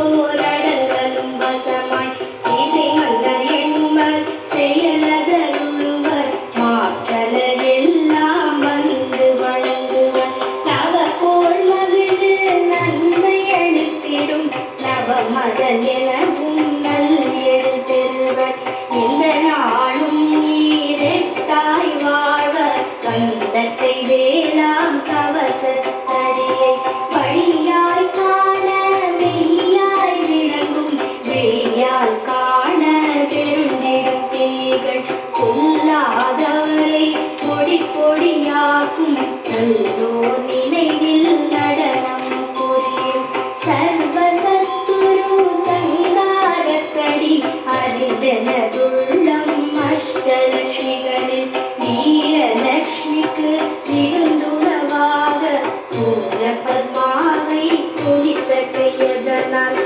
திக்குள்ளோரடங்கலும் வசமாய் இசை மன்னர் எண்ணுவர் செயலதருளுவர் மாற்றலரெல்லாம் வந்து வழங்குவர் நவகோள் மகிழ்ந்து நன்மை அளித்திடும் நவமதல் எனவும் நல் எழுத்தெருவர் இந்த நாளும் நீரெட்டாய் வாழ்வர் கந்தத்தை வேளாம் கவசத்தடியை வழியாய் காண வெய்யாய் விளங்கும் வெளியால் காண வெருண்டிடும் தேகள் கொல்லாதவரை பொடி பொடியாக்கும் நல்லோ நினைவில் நடனம் புரியும் சர்வசத்துரு சங்காரக்கடி அறிந்தனதுள்ளம் அஷ்டலட்சுமிகளில் வீரலட்சுமிக்கு விருந்துணவாக சூரபத்மாவை குளித்த கையதனால்